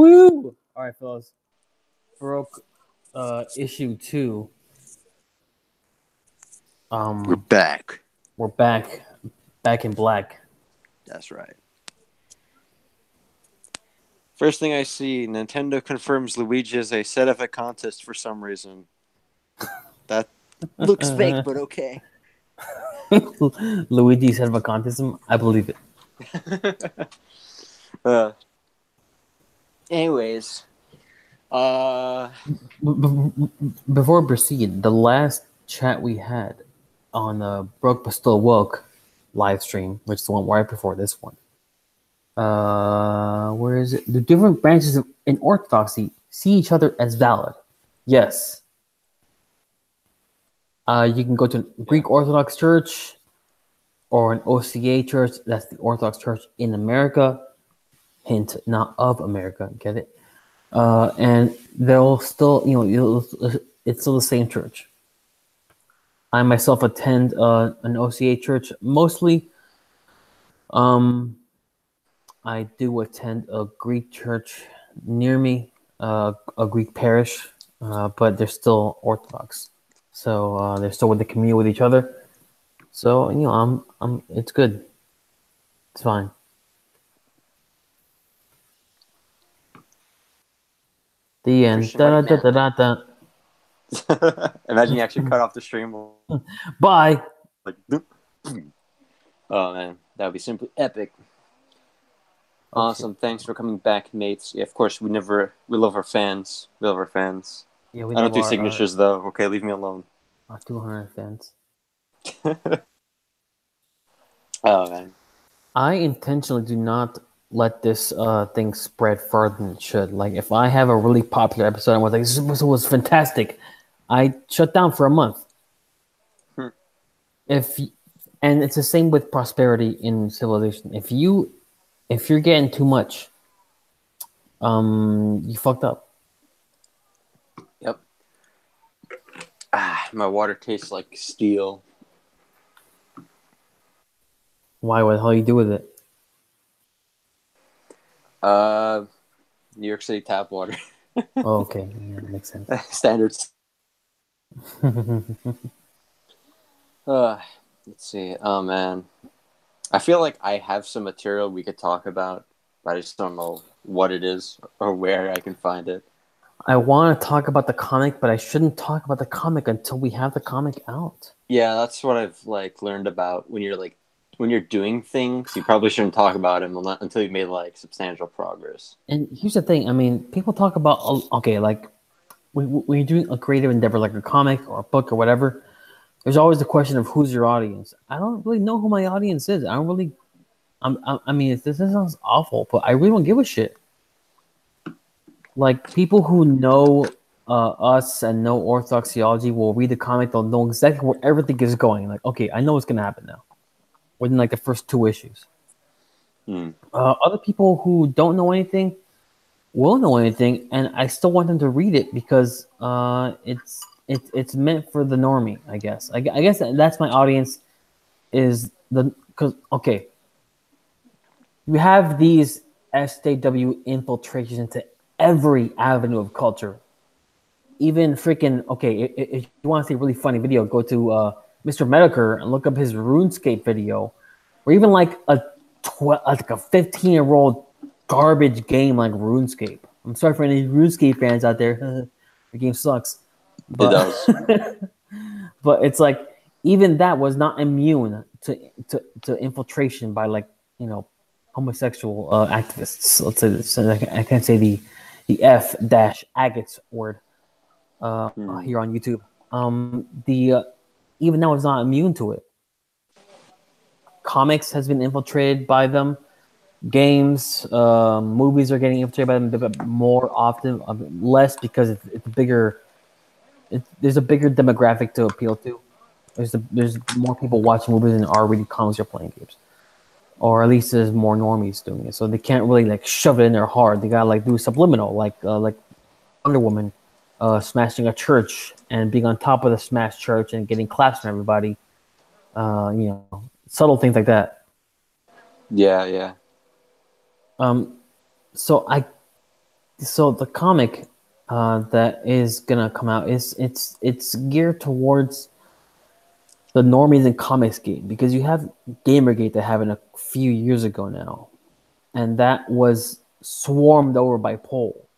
Woo! All right, fellas. Broke issue 2. We're back. We're back in black. That's right. First thing I see, Nintendo confirms Luigi is a set of a contest for some reason. That looks fake, but okay. Luigi's head of a contest. I believe it. Anyways, Before we proceed, the last chat we had on Broke but Still Woke live stream, which is the one right before this one. Where is it? The different branches in Orthodoxy see each other as valid. Yes. You can go to a Greek Orthodox Church or an OCA church. That's the Orthodox Church in America. Hint, not of America. Get it? And they'll still, it's still the same church. I myself attend an OCA church mostly. I do attend a Greek church near me, a Greek parish, but they're still Orthodox. So they're still with the community with each other. So I'm it's good. It's fine. The end. Imagine you actually cut off the stream. Bye. Like, oh man, that would be simply epic. Awesome. Thanks for coming back, mates. Yeah, of course, we love our fans. We love our fans. Yeah, I don't do signatures though. Okay, leave me alone. Our 200 fans. Oh man. I intentionally do not let this thing spread further than it should. Like, if I have a really popular episode and was like, this episode was fantastic, I shut down for a month. And it's the same with prosperity in civilization. If you're getting too much, you fucked up. Yep. My water tastes like steel. Why? What the hell you do with it? New York City tap water. Oh, okay. Yeah, that makes sense. Standards. Let's see. Oh man, I feel like I have some material we could talk about, but I just don't know what it is or where I can find it. I want to talk about the comic, but I shouldn't talk about the comic until we have the comic out. Yeah, that's what I've learned about when you're doing things. You probably shouldn't talk about them until you've made substantial progress. And here's the thing. I mean, people talk about when you're doing a creative endeavor like a comic or a book or whatever. There's always the question of who's your audience. I don't really know who my audience is. I don't really. I mean, this sounds awful, but I really don't give a shit. Like, people who know us and know Orthodox theology will read the comic. They'll know exactly where everything is going. Like, okay, I know what's gonna happen now. Within the first 2 issues. Other people who don't know anything will know anything, and I still want them to read it because it's meant for the normie, I guess. I guess that's my audience. Because you have these SJW infiltrations into every avenue of culture. Even freaking if you want to see a really funny video, go to Mr. Medicare and look up his RuneScape video, or even like a 15-year-old garbage game like RuneScape. I'm sorry for any RuneScape fans out there. The game sucks. But, it does. But it's like, even that was not immune to infiltration by homosexual activists. Let's say this. I can't say the F-agates word here on YouTube. Even that was not immune to it. Comics has been infiltrated by them. Games, movies are getting infiltrated by them, but more often, less because it's bigger. There's a bigger demographic to appeal to. There's more people watching movies than are reading comics or playing games, or at least there's more normies doing it. So they can't really shove it in there hard. They gotta do subliminal, like Wonder Woman smashing a church and being on top of the smashed church and getting claps from everybody. Subtle things like that. Yeah. So So the comic that is gonna come out is it's geared towards the normies and Comicsgate, because you have Gamergate that happened a few years ago now, and that was swarmed over by Poll,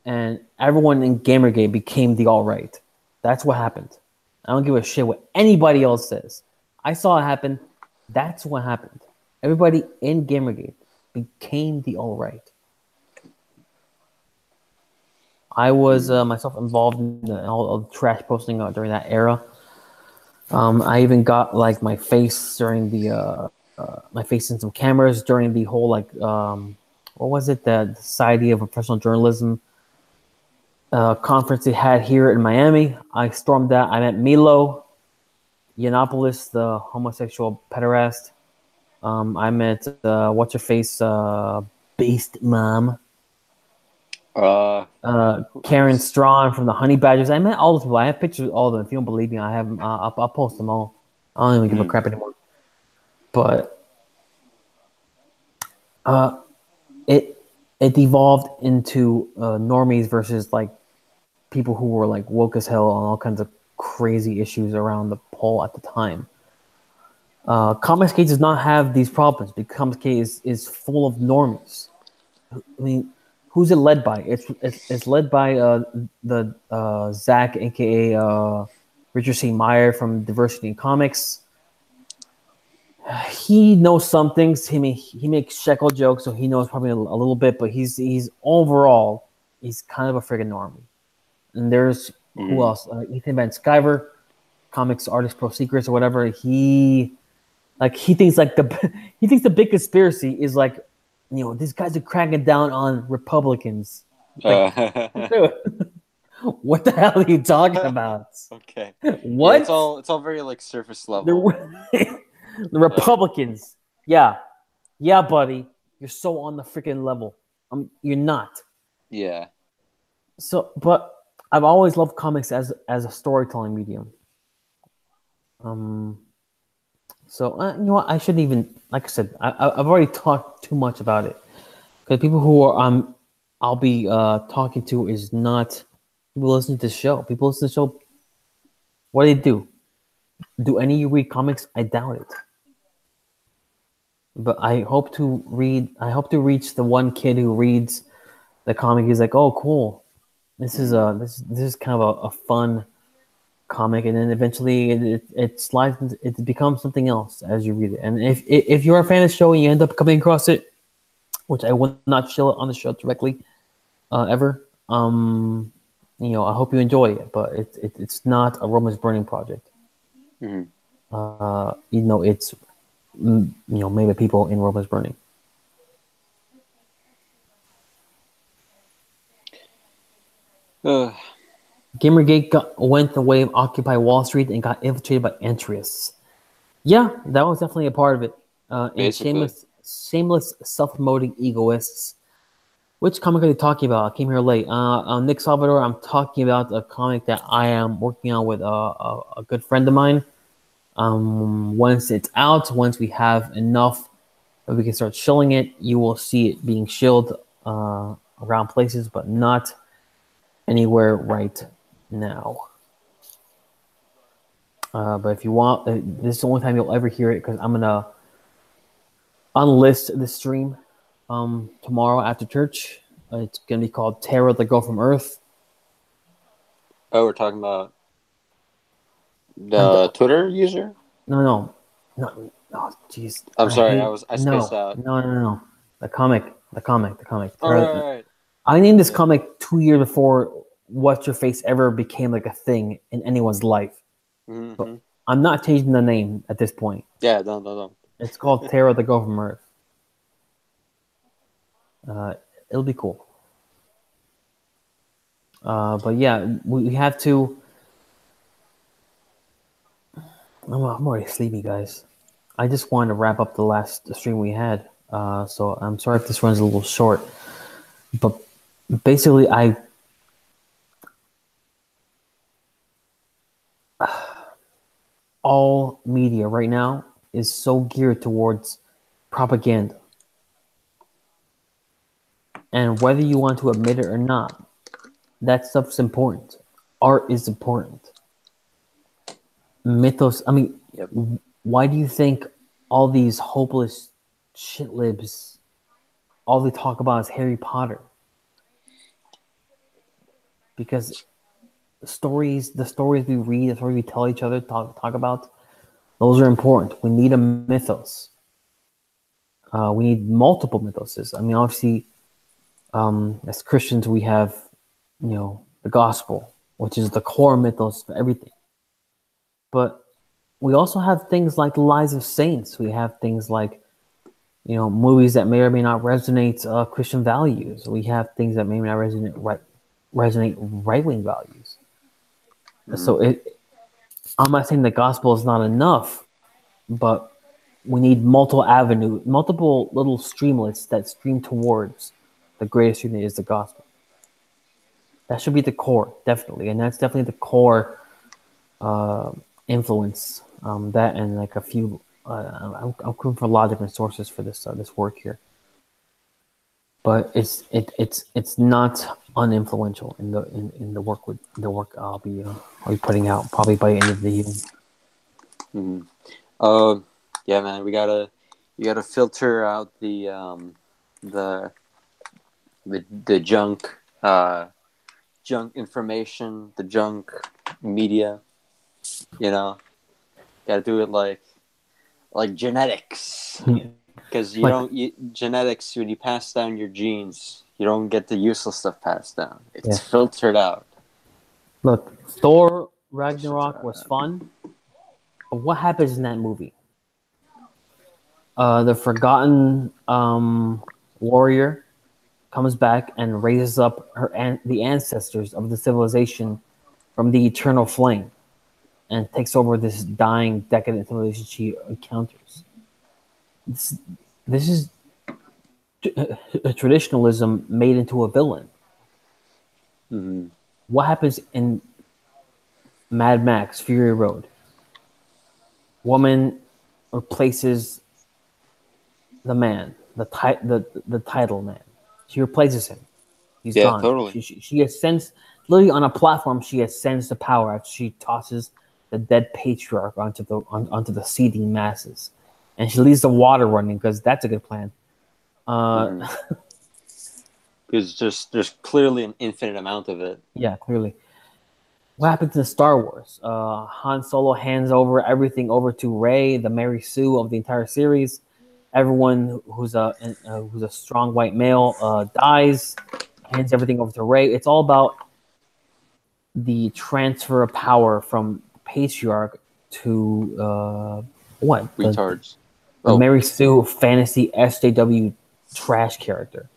and everyone in Gamergate became the alt-right. That's what happened. I don't give a shit what anybody else says. I saw it happen. That's what happened. Everybody in Gamergate became the alt-right. I was myself involved in all the trash posting during that era. I even got like my face during the my face in some cameras during the whole like what was it, the Society of Professional Journalism conference they had here in Miami. I stormed that. I met Milo Yiannopoulos, the homosexual pederast. I met what's her face, Beast Mom. Karen Strawn from the Honey Badgers. I met all those people. I have pictures of all of them. If you don't believe me, I have them. I'll post them all. I don't even give a crap anymore. But it evolved into normies versus like people who were like woke as hell on all kinds of crazy issues around the poll at the time. Comicsgate does not have these problems because Comicsgate is full of normies. I mean, who's it led by? It's led by the Zach, aka Richard C. Meyer from Diversity in Comics. He knows some things. He makes shekel jokes, so he knows probably a little bit. But he's overall he's kind of a friggin' normie. And there's who else? Ethan Van Sciver, comics artist pro secrets or whatever. He thinks like the big conspiracy is like, you know, these guys are cracking down on Republicans. Like, dude, what the hell are you talking about? Okay. What? Yeah, it's all very like surface level. The Republicans. Yeah, buddy, you're so on the freaking level. You're not. Yeah. So, but I've always loved comics as a storytelling medium. So you know what? I shouldn't even, like I said, I've already talked too much about it, because people who are I'll be talking to is not people listening to the show. People listen to the show. What do they do? Do any of you read comics? I doubt it. But I hope to reach the one kid who reads the comic. He's like, oh, cool. This is kind of a fun comic, and then eventually it slides. It becomes something else as you read it. And if you're a fan of the show and you end up coming across it, which I will not show it on the show directly, ever. You know, I hope you enjoy it, but it's not a Rome is Burning project. You know, it's made by people in Rome is Burning. Gamergate went the way of Occupy Wall Street and got infiltrated by entrysts. Yeah, that was definitely a part of it. And shameless, self-promoting egoists. Which comic are you talking about? I came here late. Nick Salvador, I'm talking about a comic that I am working on with a good friend of mine. Once it's out, once we have enough that we can start shilling it, you will see it being shilled around places, but not anywhere right now. But if you want, this is the only time you'll ever hear it, because I'm gonna unlist the stream tomorrow after church. It's gonna be called Terror the Girl from Earth. Oh, we're talking about the Twitter user? No. Oh, jeez. I'm sorry, I spaced out. No. The comic. All right. I named this comic 2 years before What's Your Face ever became like a thing in anyone's life. So I'm not changing the name at this point. Yeah, no. It's called Terror the Girl from Earth. It'll be cool. But yeah, we have to. I'm already sleepy, guys. I just wanted to wrap up the last stream we had. So I'm sorry if this runs a little short. But basically, all media right now is so geared towards propaganda. And whether you want to admit it or not, that stuff's important. Art is important. Mythos. I mean, Yep. why do you think all these hopeless shit libs, all they talk about is Harry Potter? Because the stories we read, the stories we tell each other, talk about, those are important. We need a mythos. We need multiple mythoses. I mean, obviously, as Christians, we have, the gospel, which is the core mythos for everything. But we also have things like the lives of saints. We have things like, movies that may or may not resonate Christian values. We have things that may or may not resonate right-wing values. So I'm not saying the gospel is not enough, but we need multiple little streamlets that stream towards the greatest stream that is the gospel. That should be the core, definitely, and that's definitely the core influence. That and like a few. I'm looking for a lot of different sources for this work here, but it's not uninfluential in the work I'll be putting out probably by the end of the year. Yeah, man, you gotta filter out the junk information, the junk media. Gotta do it like genetics, because genetics, when you pass down your genes, you don't get the useless stuff passed down. It's filtered out. Look, Thor Ragnarok was fun, but what happens in that movie? The forgotten warrior comes back and raises up the ancestors of the civilization from the eternal flame, and takes over this dying, decadent civilization she encounters. This is a traditionalism made into a villain. Mm-hmm. What happens in Mad Max Fury Road? Woman replaces the man, the title man. She replaces him. He's gone. Totally. She ascends, literally on a platform. She ascends to power after she tosses the dead patriarch onto the seething masses, and she leaves the water running because that's a good plan. Because there's clearly an infinite amount of it. Yeah, clearly. What happens in Star Wars? Han Solo hands everything over to Rey, the Mary Sue of the entire series. Everyone who's a strong white male dies, hands everything over to Rey. It's all about the transfer of power from patriarch to what? Retards. The Mary Sue fantasy SJW trash character.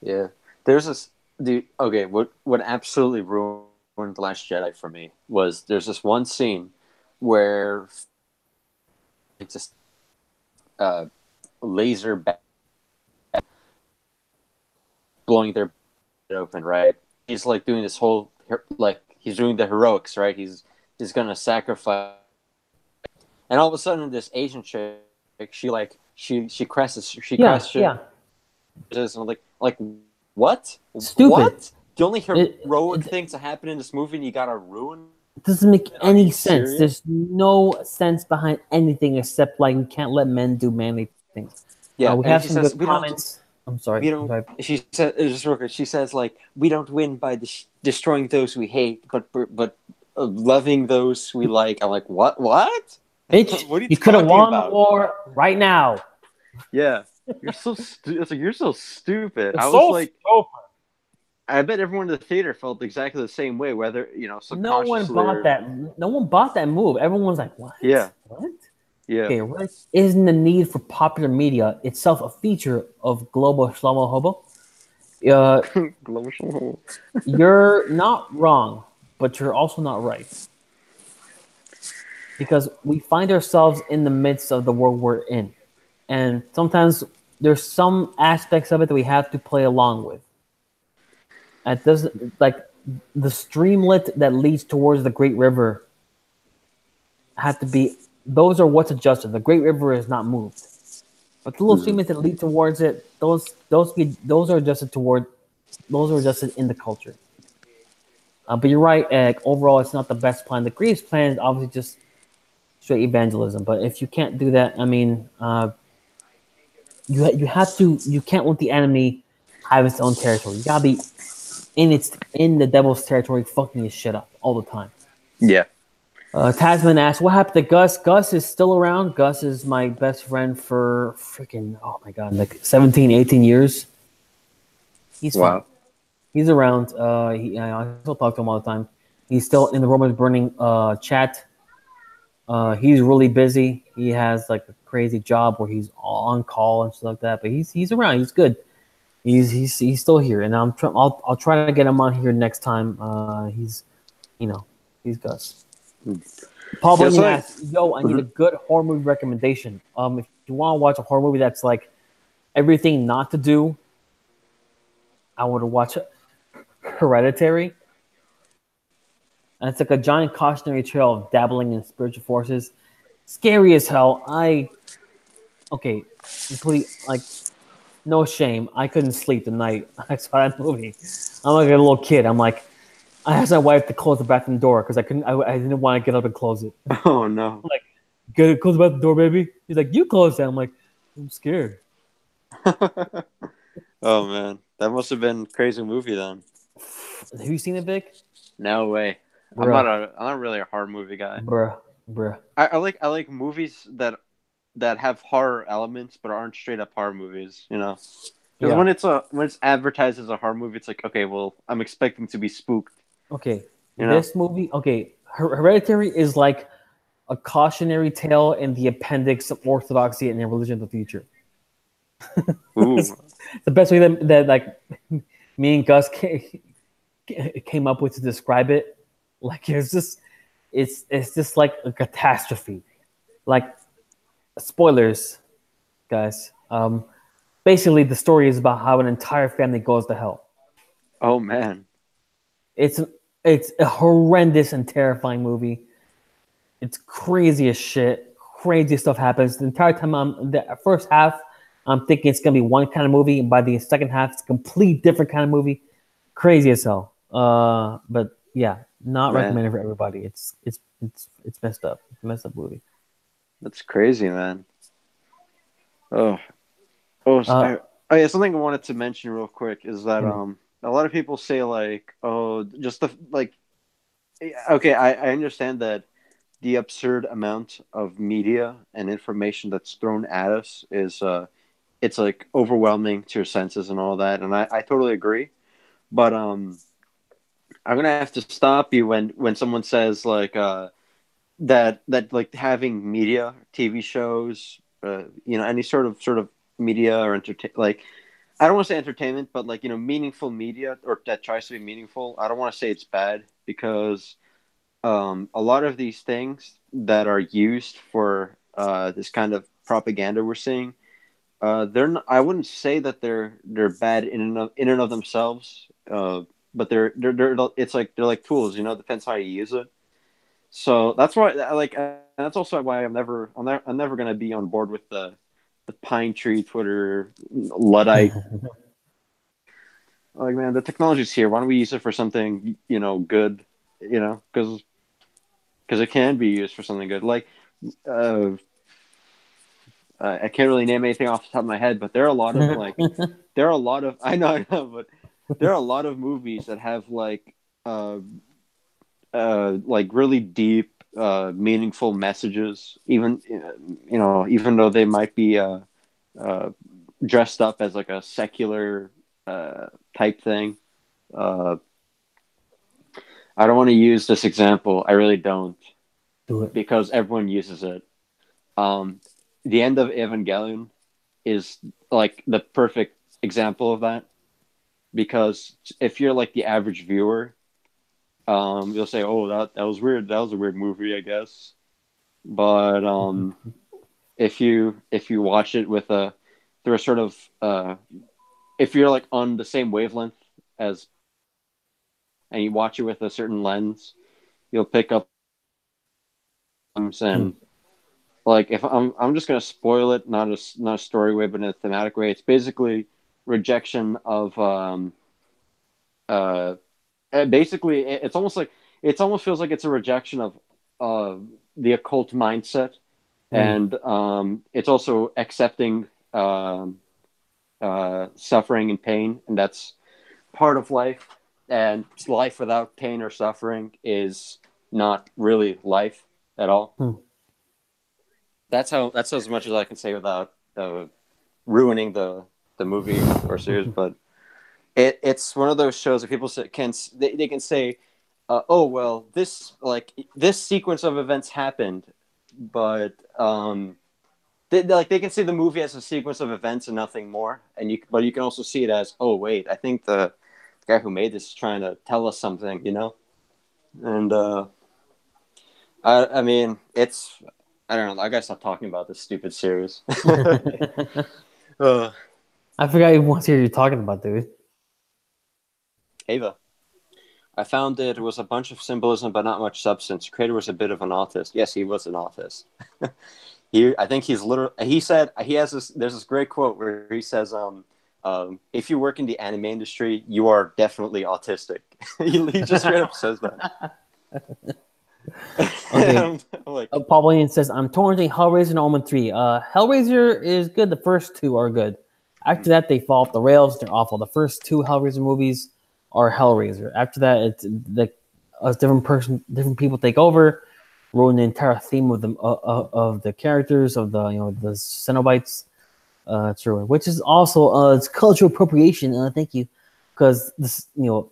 Yeah. There's this dude. Okay, what absolutely ruined The Last Jedi for me was there's this one scene where it's just laser blowing their open, right? He's like doing this whole he's doing the heroics, right? He's gonna sacrifice, and all of a sudden this Asian chick, she crashes, and I'm like what? Stupid. What? The only heroic thing to happen in this movie, and you gotta ruin. It doesn't make any sense. Serious? There's no sense behind anything except you can't let men do manly things. Yeah, we have some good comments. I'm sorry. She said, just real quick, she says we don't win by destroying those we hate, but loving those we like. I'm like, what? Bitch, what are you could have won the war right now. Yeah, you're so stupid. You're so stupid. Stupid. I bet everyone in the theater felt exactly the same way. Whether no one bought that. No one bought that move. Everyone's like, what? Yeah. What? Yeah. Okay, right? Isn't the need for popular media itself a feature of global Shlomo Hobo? Global Shlomo. You're not wrong, but you're also not right. Because we find ourselves in the midst of the world we're in. And sometimes there's some aspects of it that we have to play along with. It doesn't, the streamlet that leads towards the Great River have to be. Those are what's adjusted. The Great River is not moved, but the little streamlets that lead towards it, those are adjusted toward Those are just in the culture. But you're right, overall, it's not the best plan. The greatest plan is obviously just straight evangelism. But if you can't do that, I mean, you have to. You can't let the enemy have its own territory. You gotta be in the devil's territory, fucking his shit up all the time. Yeah. Tasman asks, "What happened to Gus?" Gus is still around. Gus is my best friend for freaking, oh my god, like 17, 18 years. He's fine. Wow. He's around. I still talk to him all the time. He's still in the Romans Burning chat. He's really busy. He has like a crazy job where he's on call and stuff like that. But he's around. He's good. He's still here, and I'll try to get him on here next time. He's Gus. Paul Bunyan asks, "Yo, I need a good horror movie recommendation. If you want to watch a horror movie that's like everything not to do, I would watch Hereditary. And it's like a giant cautionary tale of dabbling in spiritual forces. Scary as hell. Like, no shame. I couldn't sleep the night I saw that movie. I'm like a little kid. I'm like, I asked my wife to close the bathroom door because I didn't want to get up and close it. Oh no! I'm like, close the bathroom door, baby. He's like, you close that. I'm like, I'm scared. Oh man, that must have been a crazy movie then. Have you seen it, Vic? No way. Bruh. I'm not really a horror movie guy. Bruh. I like movies that have horror elements but aren't straight up horror movies. You know, because when it's advertised as a horror movie, it's like, okay, well, I'm expecting to be spooked. Okay, you know? This movie. Okay, Hereditary is like a cautionary tale in the appendix of orthodoxy and the religion of the future. Ooh. The best way that like me and Gus came up with to describe it. Like it's just like a catastrophe. Like, spoilers, guys. Basically the story is about how an entire family goes to hell. Oh man. It's a horrendous and terrifying movie. It's crazy as shit. Crazy stuff happens. The entire time the first half, I'm thinking it's gonna be one kind of movie, and by the second half, it's a complete different kind of movie. Crazy as hell. But yeah, not recommended for everybody. It's messed up. It's a messed up movie. That's crazy, man. Yeah, something I wanted to mention real quick is that a lot of people say like, oh, just okay, I understand that the absurd amount of media and information that's thrown at us is it's like overwhelming to your senses and all that, and I totally agree. But I'm gonna have to stop you when someone says like that like having media, TV shows, any sort of media or like, I don't want to say entertainment, but like, meaningful media or that tries to be meaningful. I don't want to say it's bad because a lot of these things that are used for this kind of propaganda we're seeing, they're not, I wouldn't say that they're bad in and of themselves, but they're it's like they're like tools, depends how you use it. So that's why that's also why I'm never gonna be on board with the Pine Tree Twitter Luddite. Like, man, the technology's here. Why don't we use it for something good? Because it can be used for something good. Like, I can't really name anything off the top of my head, but there are a lot of I know, but there are a lot of movies that have like really deep, meaningful messages. Even even though they might be dressed up as like a secular type thing. I don't want to use this example. I really don't. Do it. Because everyone uses it. The end of Evangelion is like the perfect example of that. Because if you're like the average viewer, you'll say, "Oh, that was weird. That was a weird movie, I guess." But if you watch it with through a sort of if you're like on the same wavelength as, and you watch it with a certain lens, you'll pick up and like, if I'm just gonna spoil it, not a story way, but in a thematic way. It's basically rejection of uh, basically, it almost feels like it's a rejection of the occult mindset, and it's also accepting suffering and pain, and that's part of life. And life without pain or suffering is not really life at all. That's as much as I can say without ruining the movie or series. But it's one of those shows that people they can say, oh well, this sequence of events happened, but they can see the movie as a sequence of events and nothing more. But you can also see it as, oh wait, I think the guy who made this is trying to tell us something, you know. And I mean, I don't know. I gotta stop talking about this stupid series. I forgot even what series you're talking about, dude. Ava. I found it was a bunch of symbolism, but not much substance. The creator was a bit of an autist. Yes, he was an autist. I think he's literally. He said he has this. There's this great quote where he says, "If you work in the anime industry, you are definitely autistic." he just straight up says that. Okay. I'm like, Pauline says, "I'm torn between Hellraiser and Omen 3. Hellraiser is good. The first two are good. After that, they fall off the rails. They're awful. The first two Hellraiser movies are Hellraiser. After that, it's a different people take over, ruin the entire theme of the characters of the the Cenobites. It's ruined, which is also it's cultural appropriation. Thank you, because this the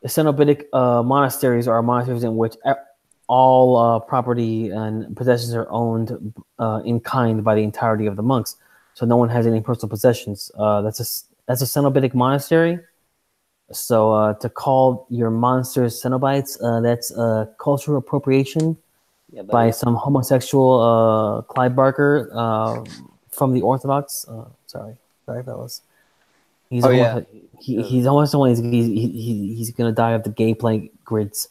Cenobitic monasteries are monasteries in which all property and possessions are owned in kind by the entirety of the monks. So no one has any personal possessions. That's a Cenobitic monastery. So to call your monsters Cenobites, that's cultural appropriation by some homosexual Clive Barker from the Orthodox. Sorry, fellas. He's he's almost always he's gonna die of the gameplay grids.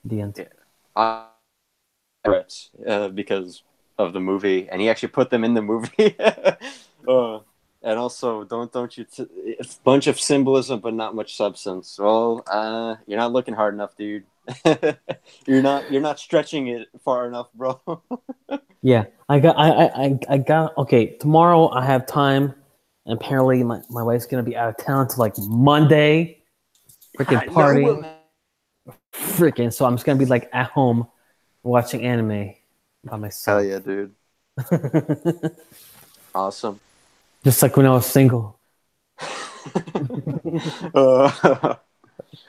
The end. Because of the movie, and he actually put them in the movie. And also, don't you? It's a bunch of symbolism, but not much substance. Well, you're not looking hard enough, dude. You're not stretching it far enough, bro. Yeah, I got. Okay, tomorrow I have time, and apparently my wife's gonna be out of town till like Monday. Freaking party. Freaking. So I'm just gonna be like at home watching anime by myself. Hell yeah, dude. Awesome. Just like when I was single.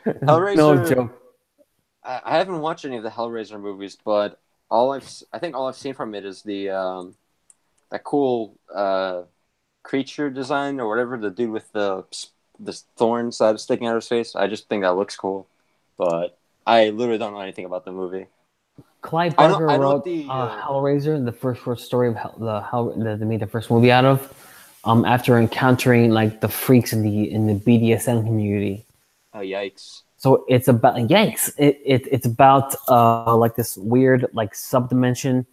Hellraiser. No joke. I haven't watched any of the Hellraiser movies, but I think all I've seen from it is the that cool creature design or whatever, the dude with the thorns that are sticking out of his face. I just think that looks cool, but I literally don't know anything about the movie. Clive Barker wrote Hellraiser, the first short story of that they made the first movie out of. After encountering like the freaks in the BDSM community. Oh yikes! So it's about It's about like this weird like subdimension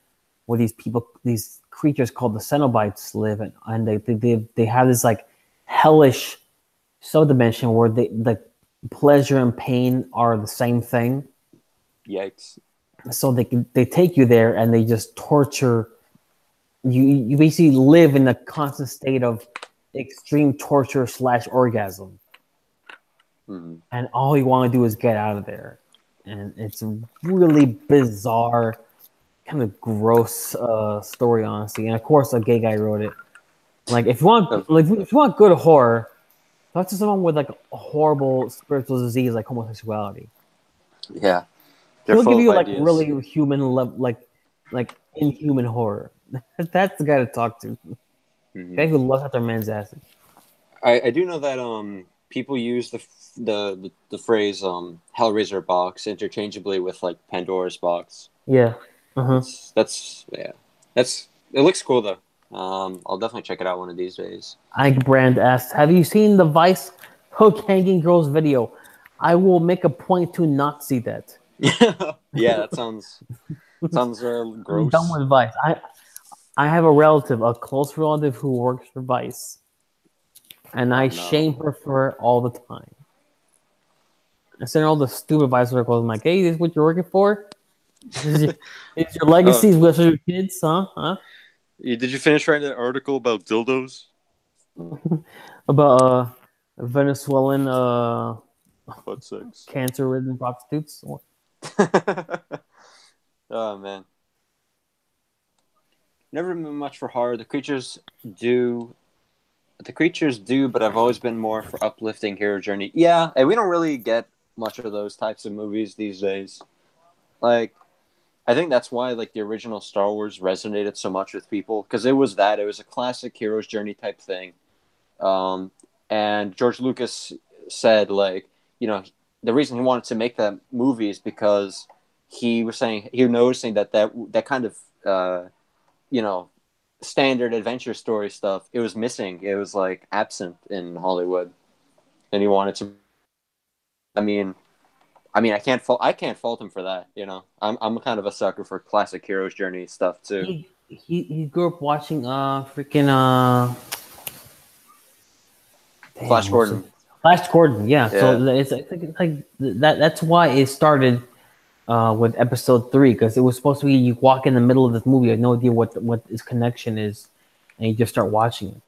where these creatures called the Cenobites live, and they have this like hellish subdimension where the pleasure and pain are the same thing. Yikes! So they take you there and they just torture. You basically live in a constant state of extreme torture / orgasm. Mm-hmm. And all you want to do is get out of there. And it's a really bizarre, kind of gross story, honestly. And of course, a gay guy wrote it. Like if you want good horror, talk to someone with like a horrible spiritual disease like homosexuality. Yeah, he'll give you like really human, like inhuman horror. That's the guy to talk to. Mm-hmm. Guy who loves after men's asses. I do know that people use the phrase Hellraiser box interchangeably with like Pandora's box. Yeah. It looks cool though. I'll definitely check it out one of these days. Ike Brand asked, "Have you seen the Vice hook hanging girls video? I will make a point to not see that." Yeah, that sounds gross. I'm done with Vice. I have a close relative who works for Vice, and I shame her for it all the time. I sent all the stupid vice articles. I'm like, hey, this is what you're working for? Is your Oh, legacy with your kids, huh? Huh? did you finish writing that article about dildos? About Venezuelan Butt sex. cancer-ridden prostitutes. Oh man, never been much for horror. Do, the creatures do, but I've always been more for uplifting hero journey. Yeah, and we don't really get much of those types of movies these days. Like, I think that's why like the original Star Wars resonated so much with people because it was a classic hero's journey type thing. Um, and George Lucas said like, you know, the reason he wanted to make that movie is because he was noticing that kind of you know, standard adventure story stuff, it was missing. It was like absent in Hollywood, and he wanted to. I mean, I can't fault him for that. You know, I'm kind of a sucker for classic hero's journey stuff too. He grew up watching freaking Flash Gordon. Flash Gordon, yeah. Yeah. So it's like that. That's why it started with episode 3 because it was supposed to be you walk in the middle of this movie, you have no idea what his connection is, and you just start watching it,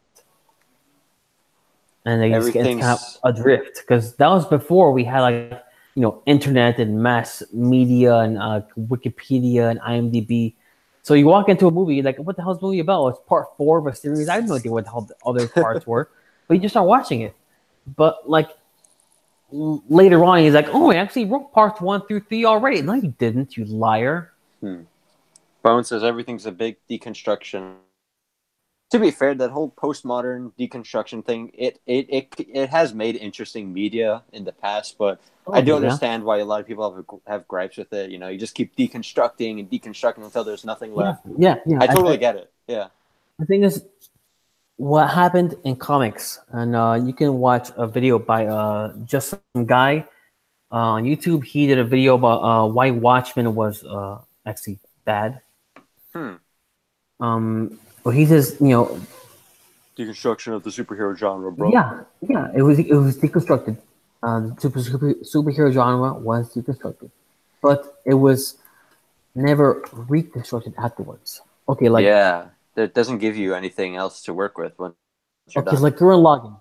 and then it's kind of adrift because that was before we had like internet and mass media and Wikipedia and IMDb. So you walk into a movie, you're like, what the hell is the movie about? It's part 4 of a series. I have no idea what the hell the other parts were, but you just start watching it. But like later on, he's like, "Oh, I actually wrote parts 1 through 3 already." No, you didn't, you liar. Bone says everything's a big deconstruction. To be fair, that whole postmodern deconstruction thing, it has made interesting media in the past, but I do understand why a lot of people have gripes with it. You know, you just keep deconstructing and deconstructing until there's nothing left. Yeah. I totally get it. Yeah. The thing is, what happened in comics, and you can watch a video by just some guy on YouTube. He did a video about why Watchmen was actually bad. But he says, deconstruction of the superhero genre, bro. Yeah, it was deconstructed. The superhero genre was deconstructed, but it was never reconstructed afterwards. Okay, like that doesn't give you anything else to work with when you're done. Like Gurren Lagann.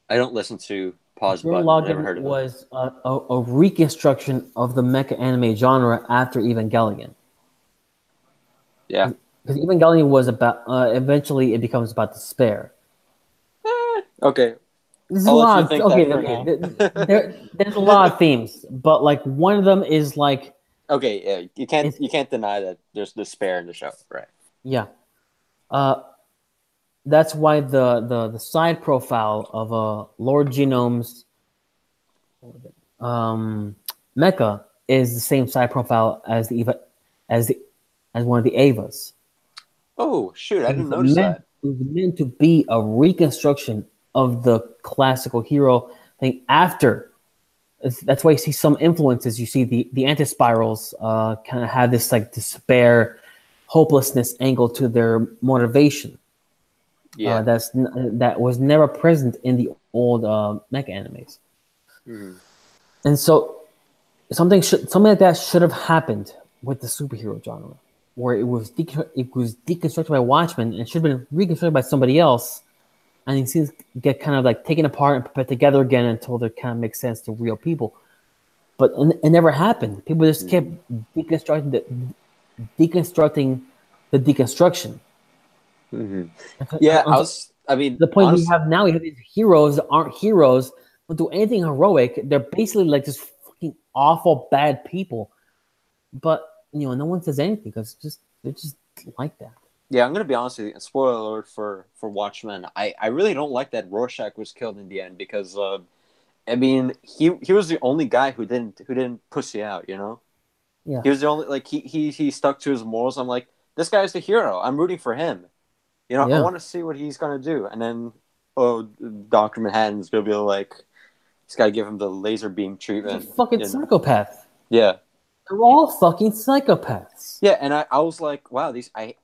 I don't listen to Pause Button. Gurren Lagann was a reconstruction of the mecha anime genre after Evangelion. Yeah. Because Evangelion was about, eventually it becomes about despair. Okay. There's a lot there's a lot of themes, but like one of them is like. Okay, yeah, you can't deny that there's despair in the show, right? Yeah. That's why the side profile of Lord Genome's mecha is the same side profile as one of the Evas. Oh, shoot, I didn't notice that. It was meant to be a reconstruction of the classical hero thing after. That's why you see some influences. You see the anti-spirals kind of have this like despair, hopelessness angle to their motivation. Yeah, that was never present in the old mecha animes. And so something like that should have happened with the superhero genre, where it was deconstructed by Watchmen and should have been reconstructed by somebody else, and these things get kind of like taken apart and put together again until they kind of make sense to real people. But it never happened. People just kept deconstructing the deconstruction. Yeah, the point we have now, we have these heroes that aren't heroes, don't do anything heroic. They're basically like just fucking awful bad people. But no one says anything because they're just like that. Yeah, I'm gonna be honest with you. Spoiler alert for Watchmen. I really don't like that Rorschach was killed in the end because I mean he was the only guy who didn't pussy out. Yeah, he was the only he stuck to his morals. I'm like, this guy's the hero. I'm rooting for him. I want to see what he's gonna do. And then Dr. Manhattan's gonna be like, he's gotta give him the laser beam treatment. He's a fucking psychopath. Yeah. They're all fucking psychopaths. Yeah, and I was like, wow, these I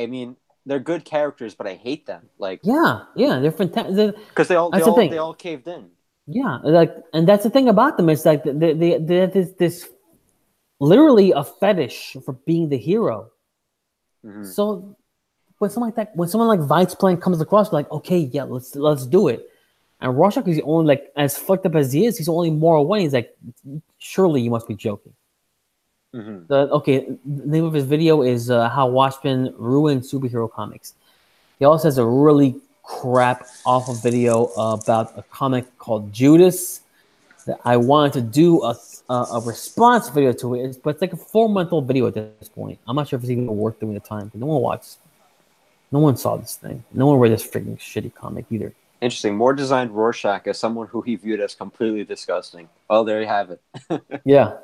mean, they're good characters, but I hate them. Like, yeah, they're fantastic. Because they all caved in. Yeah, like, and that's the thing about them. It's like they have this literally a fetish for being the hero. Hmm. So when someone like that, when someone like Weizplan comes across, like, okay, yeah, let's do it. And Rorschach is the only, like, as fucked up as he is, he's the only moral one. He's like, surely you must be joking. Hmm. The name of his video is how Watchmen ruined superhero comics. He also has a really crap awful video about a comic called Judas that I wanted to do a response video to it, but it's like a 4 month old video at this point. I'm not sure if it's even worth doing the time, but no one watched. No one saw this thing. No one read this freaking shitty comic either. Interesting. Moore designed Rorschach as someone who he viewed as completely disgusting. Oh, there you have it. Yeah,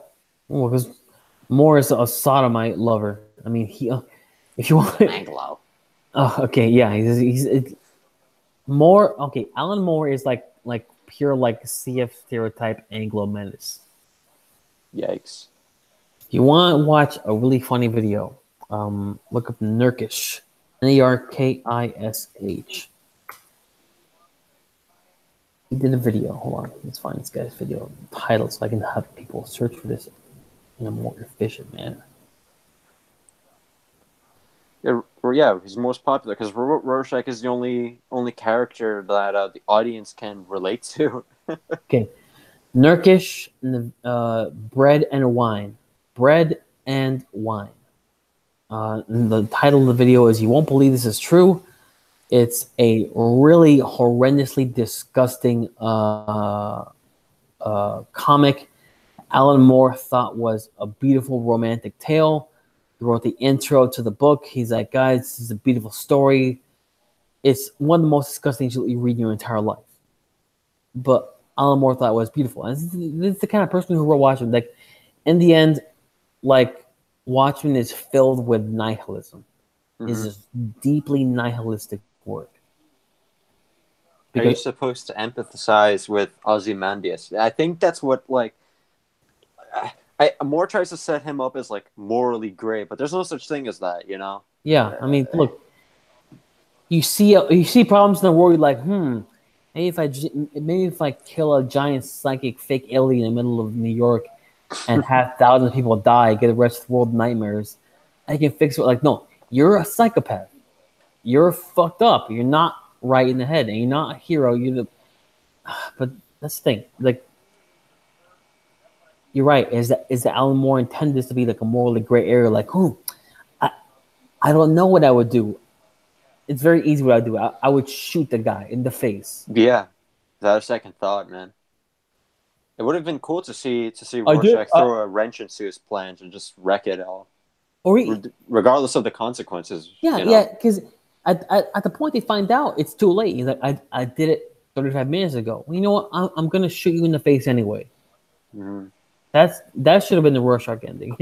well, because Moore is a sodomite lover. I mean, he if you want, Anglo. okay, yeah, he's Moore. Okay, Alan Moore is like pure like CF stereotype Anglo menace. Yikes. If you want to watch a really funny video, look up Nurkish, Narkish. He did a video. Hold on, let's find this guy's video title so I can have people search for this in a more efficient manner. Yeah, he's most popular because Rorschach is the only character that the audience can relate to. Okay, Nurkish, bread and wine, bread and wine. The title of the video is "You Won't Believe This Is True." It's a really horrendously disgusting comic Alan Moore thought was a beautiful romantic tale. He wrote the intro to the book. He's like, guys, this is a beautiful story. It's one of the most disgusting things you read in your entire life. But Alan Moore thought it was beautiful. And this is the kind of person who wrote Watchmen. Like, in the end, like, Watchmen is filled with nihilism. It's just deeply nihilistic work. Are you supposed to empathize with Ozymandias? I think that's what Moore tries to set him up as like morally gray, but there's no such thing as that, you know. Yeah, I mean, look, you see problems in the world. You're like, maybe if I kill a giant psychic fake alien in the middle of New York and have thousands of people die, get the rest of the world nightmares, I can fix it. Like, no, you're a psychopath. You're fucked up. You're not right in the head, and you're not a hero. But that's the thing. Like, you're right. Is that Alan Moore intended this to be like a morally gray area? Like, I don't know what I would do. It's very easy what I do. I would shoot the guy in the face. Yeah, without a second thought, man. It would have been cool to see Rorschach throw a wrench into his plans and just wreck it all, regardless of the consequences. Yeah, you know? yeah. Because at the point they find out, it's too late. He's like, I did it 35 minutes ago. Well, you know what? I'm gonna shoot you in the face anyway. Mm-hmm. That should have been the Rorschach ending.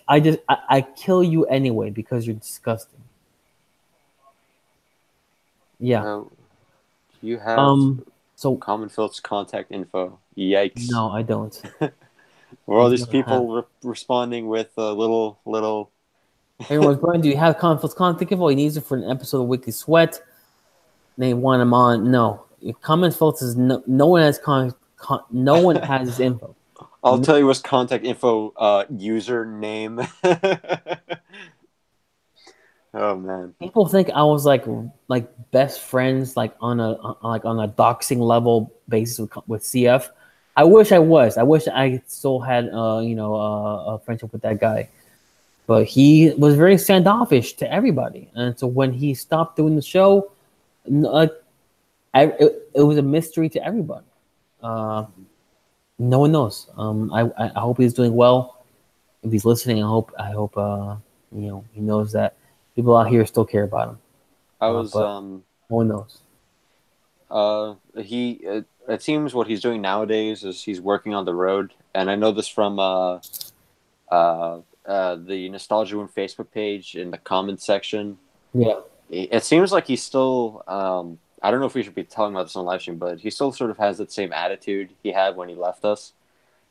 I kill you anyway because you're disgusting. Yeah. Do you have so Common Filth's contact info? Yikes! No, I don't. Were all these people responding with a little? Everyone's going. Do you have Common Filth's contact info? He needs it for an episode of Weekly Sweat. They want him on. No, Common Filth is no one has no one has his info. I'll tell you what's contact info username. Oh man! People think I was like best friends like on a doxing level basis with CF. I wish I was. I wish I still had a friendship with that guy, but he was very standoffish to everybody. And so when he stopped doing the show, it was a mystery to everybody. No one knows. I hope he's doing well. If he's listening, I hope he knows that people out here still care about him. No one knows. It seems what he's doing nowadays is he's working on the road, and I know this from the Nostalgia Room Facebook page in the comments section. Yeah, it seems like he's still. I don't know if we should be talking about this on live stream, but he still sort of has that same attitude he had when he left us.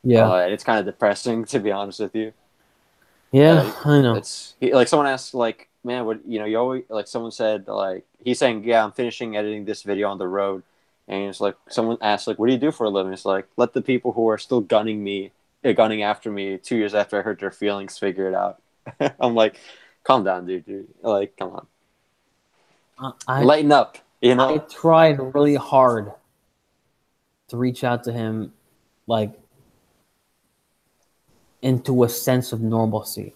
Yeah, and it's kind of depressing, to be honest with you. Yeah, I know. It's like someone asked, like, man, what you always like. Someone said, like, he's saying, yeah, I'm finishing editing this video on the road, And it's like someone asked, like, "What do you do for a living?" It's like, let the people who are still gunning after me 2 years after I hurt their feelings figure it out. I'm like, calm down, dude. Like, come on, I lighten up. You I know? tried really hard to reach out to him, like into a sense of normalcy.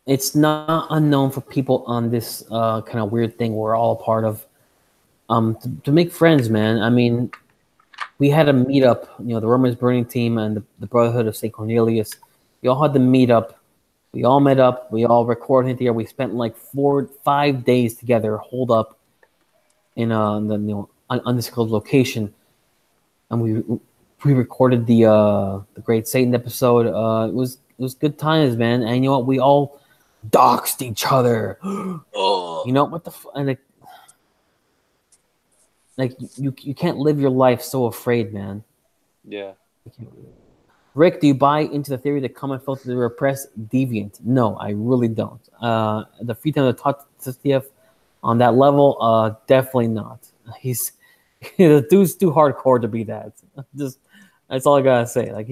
It's not unknown for people on this kind of weird thing we're all a part of, to make friends, man. I mean, we had a meetup, the Romans Burning team and the Brotherhood of St. Cornelius. We all had the meetup. We all met up. We all recorded together. We spent like 4-5 days together, holed up in the undisclosed location, and we recorded the Great Satan episode. It was good times, man. And you know what? We all doxed each other. Oh, You know what the and like you can't live your life so afraid, man. yeah. Rick, do you buy into the theory that common filter to repress deviant? No, I really don't. The free time to talk to TF on that level, definitely not. He's the dude's too hardcore to be that. Just that's all I gotta say. Like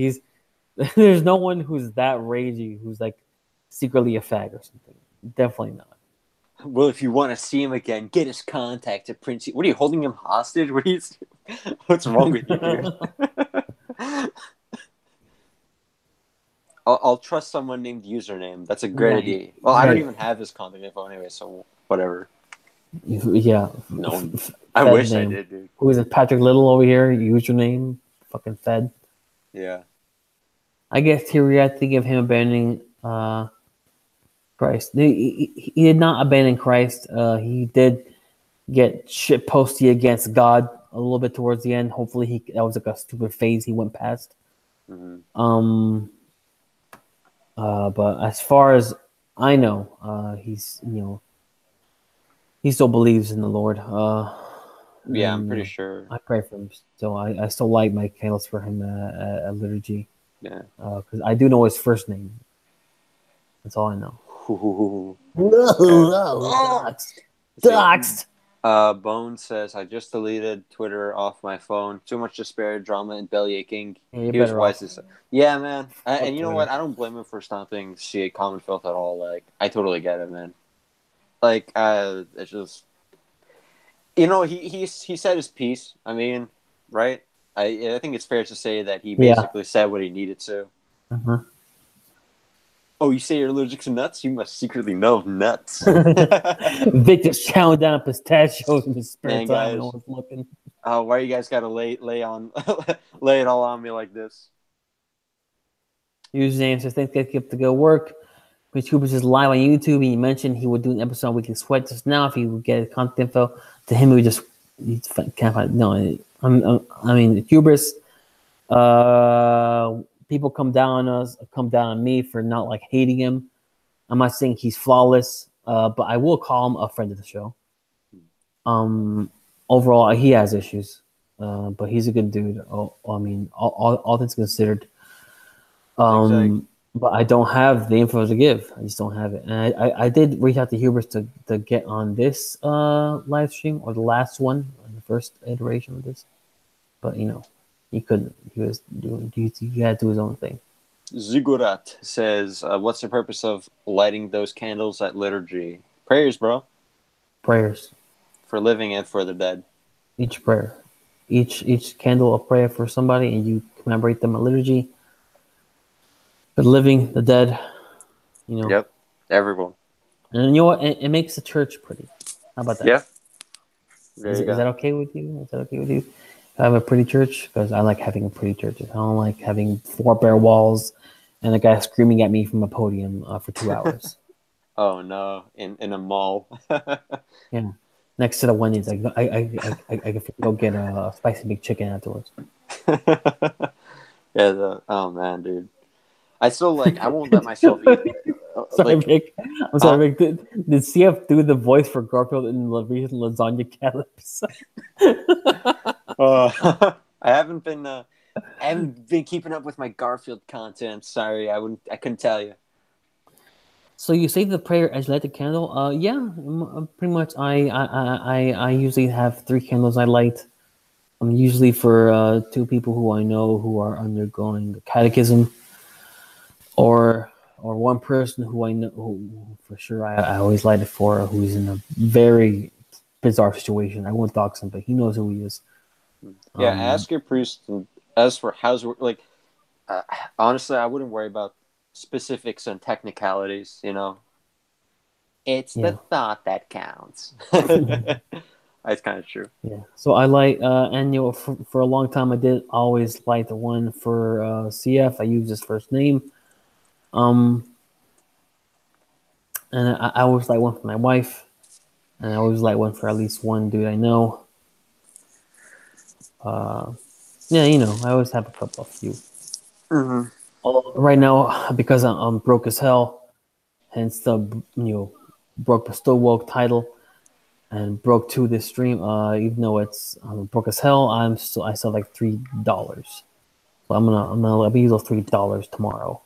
there's no one who's that ragey who's like secretly a fag or something. Definitely not. Well, if you want to see him again, get his contact at Prince. What are you holding him hostage? What's wrong with you, dude? I'll trust someone named Username. That's a great idea. Well, I don't even have his contact info anyway, so whatever. Yeah. No, I wish I did, dude. Who is it? Patrick Little over here? Username, fucking Fed. Yeah. I guess theory. I think of him abandoning Christ. He did not abandon Christ. He did get shit posty against God a little bit towards the end. Hopefully, that was like a stupid phase he went past. Mm-hmm. But as far as I know, he still believes in the Lord. Yeah, I'm pretty sure. I pray for him still. I still light my candles for him at liturgy. Yeah. Because I do know his first name. That's all I know. Doxed. Bone says, I just deleted Twitter off my phone. Too much despair, drama, and belly aching. Yeah, He was wise to say. Yeah, man. And you know Twitter. what? I don't blame him for stopping C8 Common Filth at all. Like, I totally get it, man. Like, it's just... he said his piece. I mean, right? I think it's fair to say that he basically said what he needed to. Uh-huh. Oh, you say you're allergic to nuts? You must secretly know nuts. Vic just chowing down pistachios in his spare time guys. when no one's looking. Why you guys gotta lay it all on me like this? Username says, thanks guys, keep to go work. Chris Cooper says live on YouTube, and he mentioned he would do an episode on Weekly Sweat just now if he would get content info. To him, he can't find. No, I mean, hubris. People come down on me for not like hating him. I'm not saying he's flawless, but I will call him a friend of the show. Overall, he has issues, but he's a good dude. I mean, all things considered. Exactly. But I don't have the info to give. I just don't have it. And I did reach out to Hubris to get on this live stream, or the last one, the first iteration of this. But he couldn't. He had to do his own thing. Zigurat says, what's the purpose of lighting those candles at liturgy? Prayers, bro. Prayers. For living and for the dead. Each prayer. Each candle a prayer for somebody, and you commemorate them at liturgy. The living, the dead, Yep, everyone. And you know what? It makes the church pretty. How about that? Yeah. Is that okay with you? Is that okay with you? I have a pretty church because I like having a pretty church. I don't like having 4 bare walls and a guy screaming at me from a podium for 2 hours. Oh no! In a mall. Yeah, next to the Wendy's. I can go get a spicy big chicken afterwards. Yeah. Oh man, dude. I still I won't let myself eat. Sorry, Vic. I'm sorry, Vic. Did CF do the voice for Garfield in the recent Lasagna Calypso? I haven't been keeping up with my Garfield content. Sorry, I couldn't tell you. So you say the prayer as you light the candle. Yeah, pretty much. I usually have 3 candles I light. Usually for 2 people who I know who are undergoing the catechism, or one person who I know who for sure I always light it for, who's in a very bizarre situation. I won't dox him, but he knows who he is. Yeah, Um, ask your priest. And as for how's like, uh, honestly, I wouldn't worry about specifics and technicalities. It's the yeah. thought that counts. That's kind of true. Yeah. So I light, and for a long time I did always light the one for CF. I use his first name. Um, and I always light one for my wife, and I always light one for at least one dude I know. Uh, yeah, I always have a couple of few. Mm-hmm. Right now, because I'm broke as hell, hence the broke but still woke title, and broke to this stream. Even though it's broke as hell, I still like $3. So I'll be those $3 tomorrow.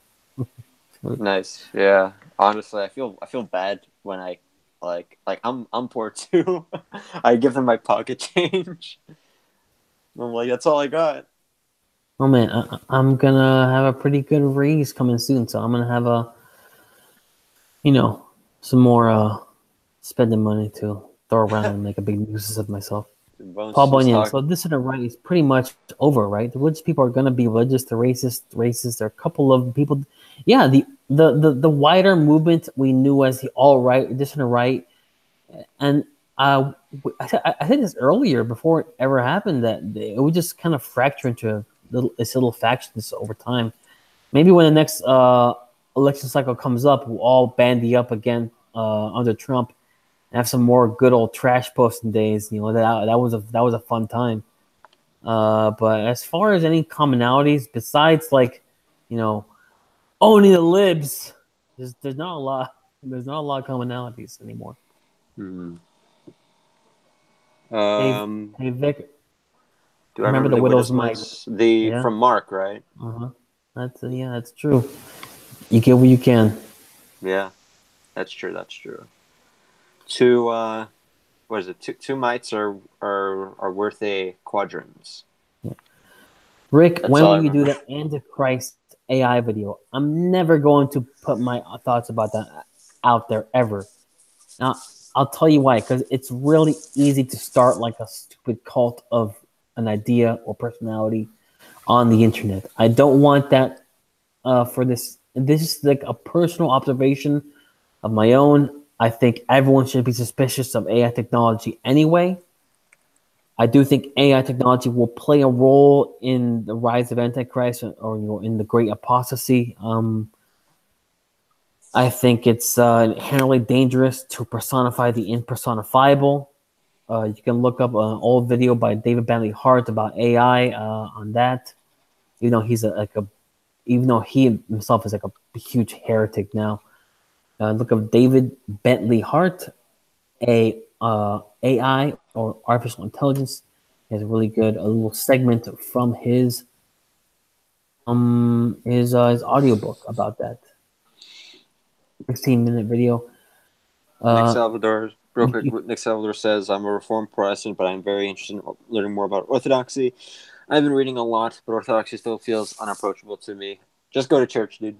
Nice. Yeah. Honestly, I feel bad when I like I'm poor too. I give them my pocket change. I'm like, that's all I got. Oh man, I'm gonna have a pretty good raise coming soon, so I'm gonna have you know, some more spending money to throw around and make a big nuisance of myself. Bones Paul just Bunyan. talk. So this in the right is pretty much over, right? The religious people are gonna be religious. The racist. There are a couple of people. Yeah, the wider movement we knew as the all right, this and the right, and I said this earlier before it ever happened that it would just kind of fracture into little factions over time. Maybe when the next election cycle comes up, we'll all bandy up again under Trump and have some more good old trash posting days. That was a fun time. But as far as any commonalities besides you know, owning the libs, there's not a lot. There's not a lot of commonalities anymore. Hmm. Hey, Um, hey Vic, do I remember remember the the widow's widow's mite? mice? The Yeah, from Mark, right? that's true. You get what you can. Yeah, that's true. That's true. Two what is it? Two mites are worth a quadrants. Rick, That's when all I will you do remember. the Antichrist AI video? I'm never going to put my thoughts about that out there ever. Now, I'll tell you why, because it's really easy to start like a stupid cult of an idea or personality on the internet. I don't want that for this. This is like a personal observation of my own. I think everyone should be suspicious of AI technology anyway. I do think AI technology will play a role in the rise of Antichrist, or in the great apostasy. I think it's inherently dangerous to personify the impersonifiable. You can look up an old video by David Bentley Hart about AI on that. Even though even though he himself is like a huge heretic now. Look up David Bentley Hart, AI or artificial intelligence. He has a really good a little segment from his audiobook about that. 15-minute video. Nick Uh, Salvador, real you, quick. you, Nick Salvador says, "I'm a Reformed Protestant, but I'm very interested in learning more about Orthodoxy. I've been reading a lot, but Orthodoxy still feels unapproachable to me. Just go to church, dude.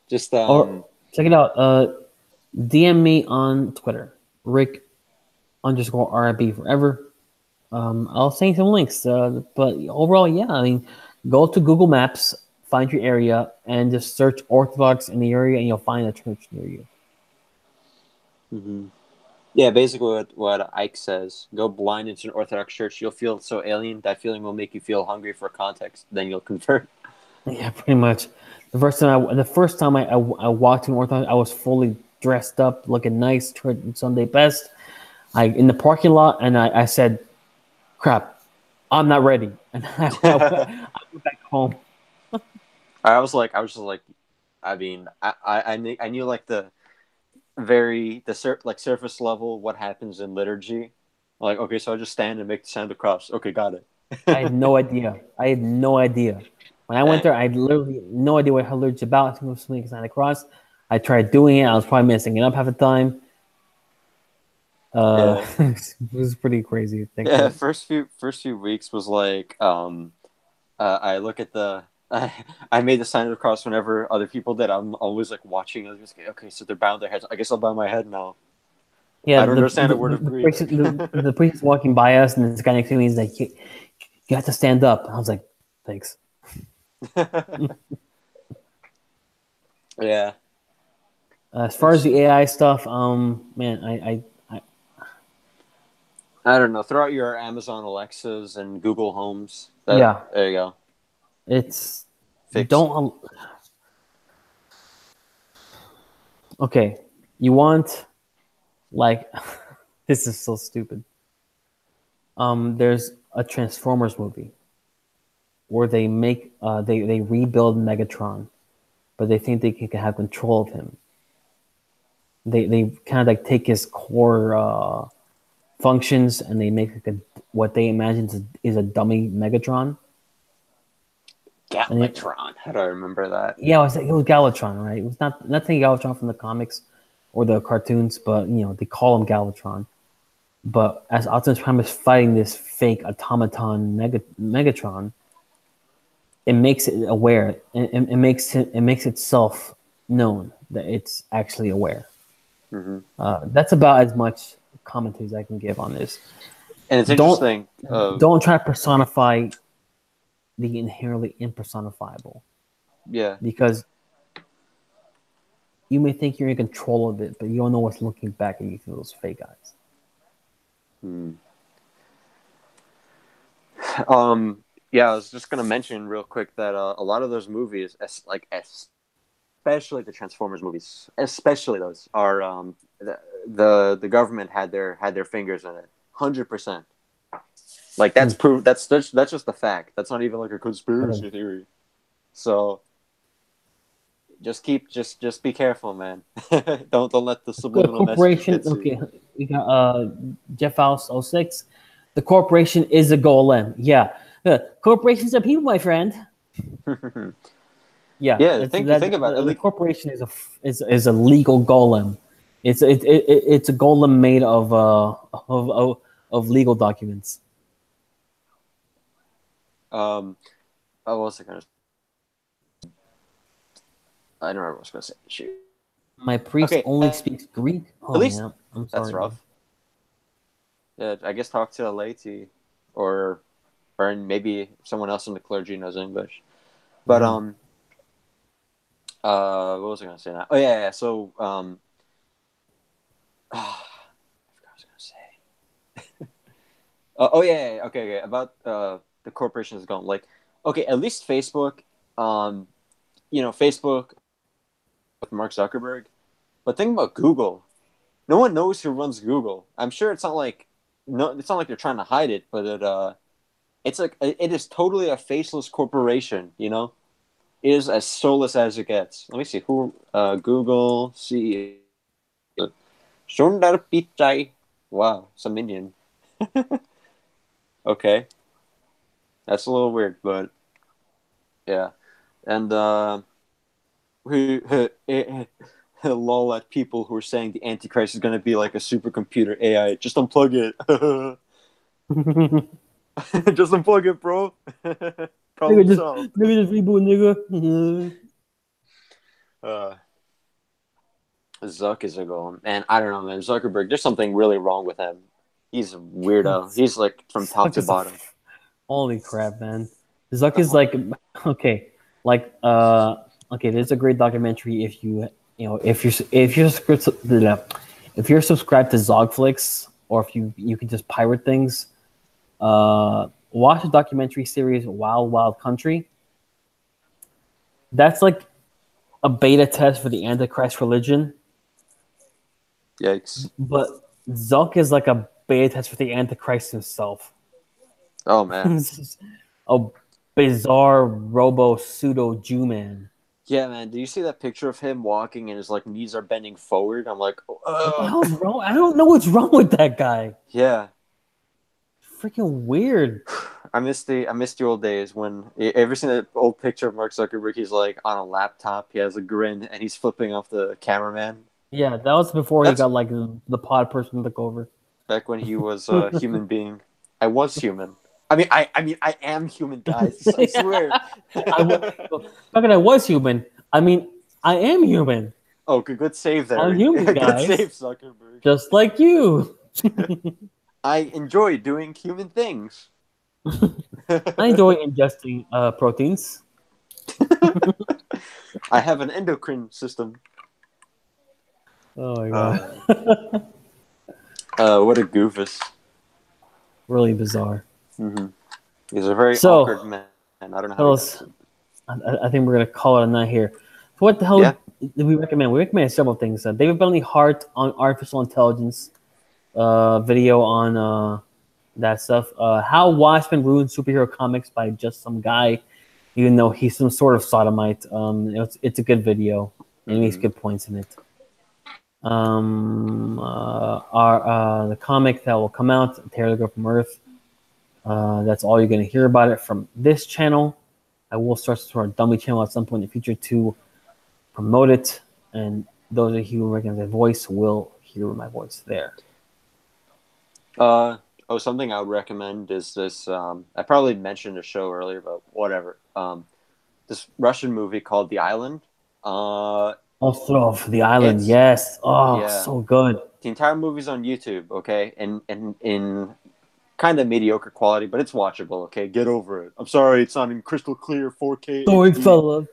Just or check it out. DM me on Twitter, Rick underscore RIB forever. I'll send you some links. But overall, yeah, I mean, go to Google Maps, find your area, and just search Orthodox in the area, and you'll find a church near you. Mm-hmm. Yeah, basically what Ike says. Go blind into an Orthodox church. You'll feel so alien. That feeling will make you feel hungry for context. Then you'll convert." Yeah, pretty much. The first time I walked in Orthodox, I was fully dressed up, looking nice, Sunday best. I in the parking lot, and I said, "Crap, I'm not ready," and I went back home. I was just like, I mean, I knew like like surface level what happens in liturgy. Like, okay, so I just stand and make the sign of the cross. Okay, got it. I had no idea. I had no idea. When I went Dang. there, I had literally no idea what Hiller's about. I think it was something Santa Cross. I tried doing it. I was probably messing it up half the time. Yeah. It was pretty crazy to think Yeah, that. first few weeks was like I look at the I made the sign of the cross whenever other people did. I'm always like watching. I was just like, okay, so they're bowing their heads. I guess I'll bow my head now. Yeah, I don't understand a word of the Greek. priest the priest is walking by us, and this guy next to me is like, you have to stand up. And I was like, thanks. Yeah. As far as the AI stuff, man, I don't know. Throw out your Amazon Alexas and Google Homes. yeah, There you go. it's Fix. don't okay. You want like this is so stupid. There's a Transformers movie where they rebuild Megatron, but they think they can have control of him. They kind of like take his core functions and they make like what they imagine is a dummy Megatron. And Galvatron. How do I remember that? yeah, it was Galvatron, right? It was not saying Galvatron from the comics or the cartoons, but they call him Galvatron. But as Optimus Prime is fighting this fake automaton Megatron, it makes it aware. It makes itself known that it's actually aware. Mm-hmm. That's about as much commentary as I can give on this. And it's Don't interesting. don't try to personify the inherently impersonifiable, Yeah. because you may think you're in control of it, but you don't know what's looking back at you through those fake eyes. Hmm. Yeah, I was just gonna mention real quick that a lot of those movies, especially the Transformers movies, especially those, are the government had their fingers in it, 100%. Like that's proof. That's just a fact. That's not even like a conspiracy theory. So just be careful, man. don't let the subliminal messages Corporation. get to you. Okay, we got Jeff House 06. The corporation is a golem. Yeah, corporations are people, my friend. Yeah, Yeah, think about it. the corporation is a legal golem. It's a golem made of legal documents. Oh, what was I gonna? I don't remember what I was gonna say. Shoot. My priest Okay, only speaks Greek. Oh, at least yeah, I'm sorry. that's rough. Yeah, I guess talk to a laity, or maybe someone else in the clergy knows English. But what was I gonna say now? Oh yeah. So I forgot what I was gonna say. Oh yeah. Okay. About the corporations going like, okay, at least Facebook, Facebook with Mark Zuckerberg. But think about Google. No one knows who runs Google. I'm sure it's not like they're trying to hide it, but it's like it is totally a faceless corporation. It is as soulless as it gets. Let me see who Google CEO Sundar Pichai. Wow, some Indian. Okay, that's a little weird, but yeah, and lol at people who are saying the Antichrist is going to be like a supercomputer AI. Just unplug it. Just unplug it, bro. Problem solved. Nigga just reboot, nigga. Zuck is a golem. And I don't know, man. Zuckerberg, there's something really wrong with him. He's a weirdo. He's like from top to bottom. Holy crap, man. Zuck is like, okay, okay, there's a great documentary if you're subscribed to Zogflix, or if you can just pirate things, watch the documentary series Wild Wild Country. That's like a beta test for the Antichrist religion. Yikes. But Zuck is like a beta test for the Antichrist himself. Oh, man. A bizarre robo pseudo Jew man. Yeah, man. Do you see that picture of him walking and his like knees are bending forward? I'm like, what the hell's wrong? I don't know what's wrong with that guy. Yeah. Freaking weird. I miss the old days when ever seen that old picture of Mark Zuckerberg? He's like on a laptop. He has a grin and he's flipping off the cameraman. Yeah, that was before he That's got like the pod person took over. back when he was a human being. I was human. I am human, guys. I swear. I was human. I mean, I am human. Oh, good save there. I'm human, Good guys. save, Zuckerberg. Just like you. I enjoy doing human things. I enjoy ingesting proteins. I have an endocrine system. Oh my god. What a goofus. Really bizarre. Mm-hmm. He's a very So, awkward man. I don't know how fellas, I think we're gonna call it a night here. So what the hell did we recommend? We recommended several things. David Bentley Hart on artificial intelligence, video on that stuff. How Watchmen ruined superhero comics by just some guy, even though he's some sort of sodomite. It's a good video. And he makes good points in it. The comic that will come out, Terror the Girl from Earth. That's all you're going to hear about it from this channel. I will start a dummy channel at some point in the future to promote it, and those of you who recognize my voice will hear my voice there. Something I would recommend is this. I probably mentioned a show earlier, but whatever. This Russian movie called The Island. Ostrov, The Island, yes. Oh, yeah. So good. The entire movie's on YouTube, okay, and in kind of mediocre quality, but it's watchable. Okay, get over it. I'm sorry, it's not in crystal clear 4K. Sorry, fella.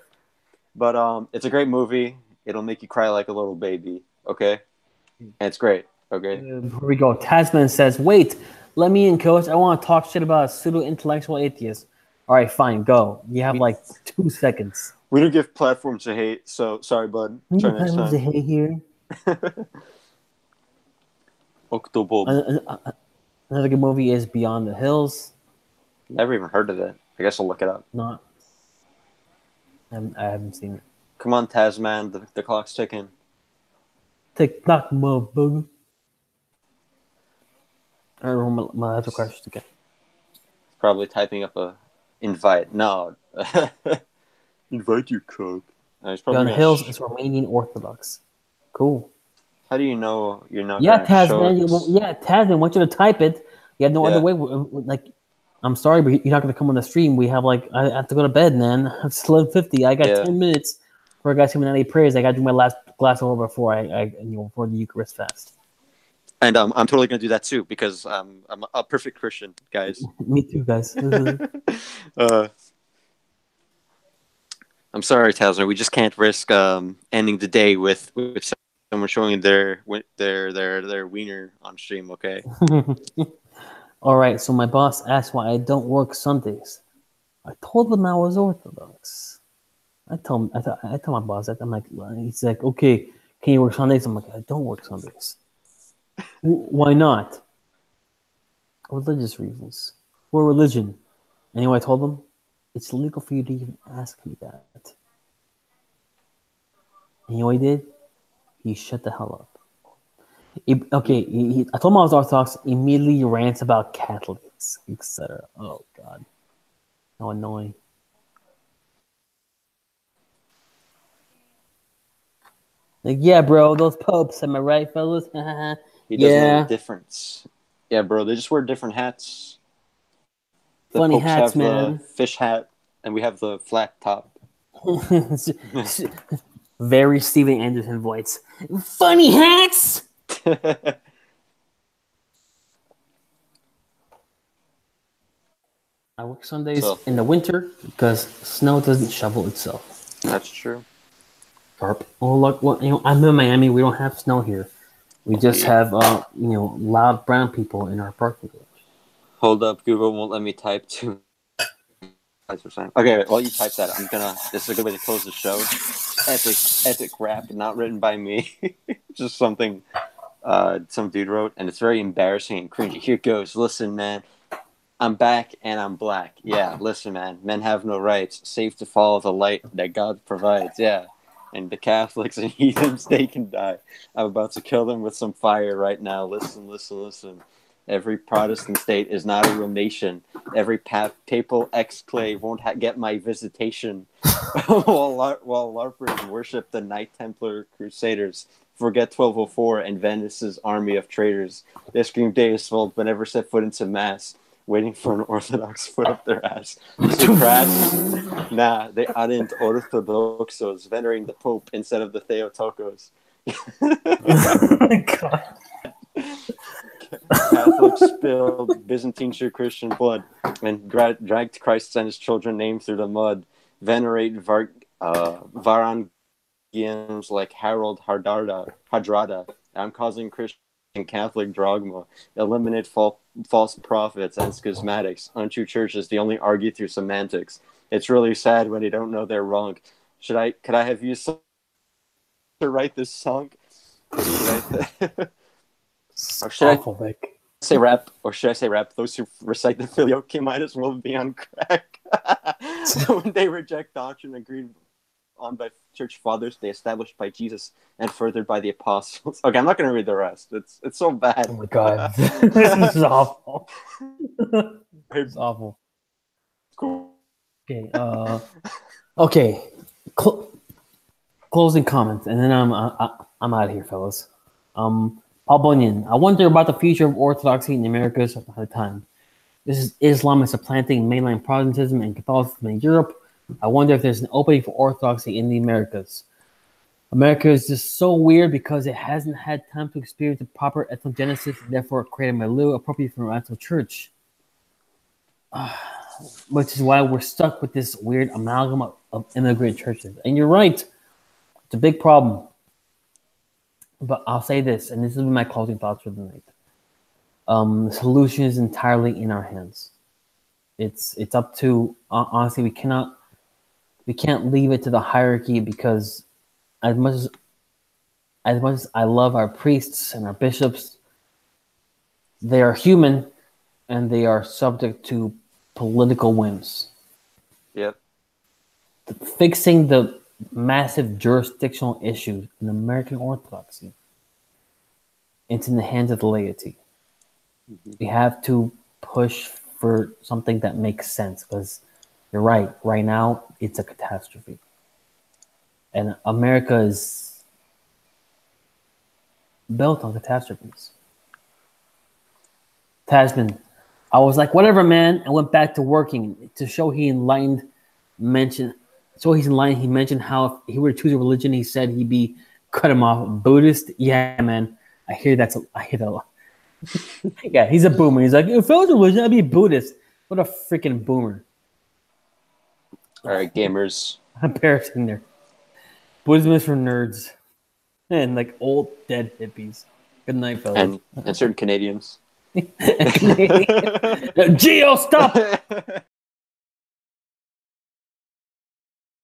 But it's a great movie. It'll make you cry like a little baby. Okay, and it's great. Okay. Here we go. Tasman says, "Wait, let me in, coach. I want to talk shit about a pseudo-intellectual atheist." All right, fine, go. You have like 2 seconds. We don't give platforms to hate, so sorry, bud. Try next time. To hate here. Octobulb. Another good movie is Beyond the Hills. Never even heard of it. I guess I'll look it up. I haven't seen it. Come on, Tasman. The clock's ticking. Tick-tock, motherfucker. I don't know my other questions again. Probably typing up a invite. No. Invite your cook. Beyond the Hills is Romanian Orthodox. Cool. How do you know you're not? Yeah, Tasman. Tasman. I want you to type it. You have no other way. Like, I'm sorry, but you're not going to come on the stream. We have I have to go to bed, man. It's 11:50. I got 10 minutes for a guy to say prayers. I got to do my last glass over before before the Eucharist fast. And I'm totally going to do that too because I'm a perfect Christian, guys. Me too, guys. I'm sorry, Tasman. We just can't risk ending the day with someone showing their wiener on stream, okay? All right, so my boss asked why I don't work Sundays. I told him I was Orthodox. I told my boss that. I'm like, he's like, okay, can you work Sundays? I'm like, I don't work Sundays. Why not? Religious reasons. For religion. And you know what I told him? It's illegal for you to even ask me that. And you know what he did? He shut the hell up. I told him I was Orthodox, immediately rants about Catholics, etc. Oh, God. How annoying. Like, yeah, bro, those popes, am I right, fellas? He doesn't know the difference. Yeah, bro, they just wear different hats. The Funny popes hats, have man. The fish hat, and we have the flat top. Very Steven Anderson voice. Funny hats! I work Sundays in the winter because snow doesn't shovel itself. That's true. Well, look, I'm in Miami. We don't have snow here. We just have, loud brown people in our parking garage. Hold up, Google won't let me type too. Okay, while you type that, this is a good way to close the show. Epic rap, not written by me. Just something some dude wrote, and it's very embarrassing and cringy. Here it goes. Listen, man. I'm back and I'm black. Yeah, listen, man. Men have no rights. Safe to follow the light that God provides. Yeah. And the Catholics and heathens, they can die. I'm about to kill them with some fire right now. Listen. Every Protestant state is not a real nation. Every papal exclave won't get my visitation. while LARPers worship the Knight Templar Crusaders, forget 1204 and Venice's army of traitors. They scream Deus Vult but never set foot into Mass, waiting for an Orthodox foot up their ass. Socrates? Nah, they aren't Orthodoxos, venerating the Pope instead of the Theotokos. Oh my God. Catholics spilled Byzantine Christian blood and dragged Christ and his children named through the mud. Venerate Varangians like Harold Hadrada. I'm causing Christian Catholic dogma. Eliminate false prophets and schismatics. Untrue churches, they only argue through semantics. It's really sad when they don't know they're wrong. Could I have used to write this song? Or should Awful, Nick. say rap? Or should I say rap? Those who recite the Filioque might as well be on crack. So when they reject doctrine agreed on by church fathers, they established by Jesus and furthered by the apostles. Okay, I'm not going to read the rest. It's so bad. Oh my God. This is awful. It's awful. Cool. Okay. Okay. Closing comments, and then I'm out of here, fellas. Paul Bunyan. I wonder about the future of Orthodoxy in the Americas at the time. This is Islam is supplanting mainline Protestantism and Catholicism in Europe. I wonder if there's an opening for Orthodoxy in the Americas. America is just so weird because it hasn't had time to experience the proper ethnogenesis, and therefore create a milieu appropriate for an actual church. Which is why we're stuck with this weird amalgam of immigrant churches. And you're right. It's a big problem. But I'll say this, and this is my closing thoughts for the night. The solution is entirely in our hands. It's up to, honestly, we can't leave it to the hierarchy, because as much as I love our priests and our bishops, they are human and they are subject to political whims. Yep. Fixing the massive jurisdictional issues in American Orthodoxy, it's in the hands of the laity. Mm-hmm. We have to push for something that makes sense, because you're right. Right now, it's a catastrophe. And America is built on catastrophes. Tasman, I was like, whatever, man, and went back to working to show he enlightened. He's enlightened. He mentioned how if he were to choose a religion, he said he'd be cut him off. Buddhist, yeah, man. I hear that a lot. Yeah, he's a boomer. He's like, if I was a religion, I'd be Buddhist. What a freaking boomer! All right, gamers. Embarrassing there. Buddhism is for nerds and like old dead hippies. Good night, fellas. And certain Canadians. Geo, stop!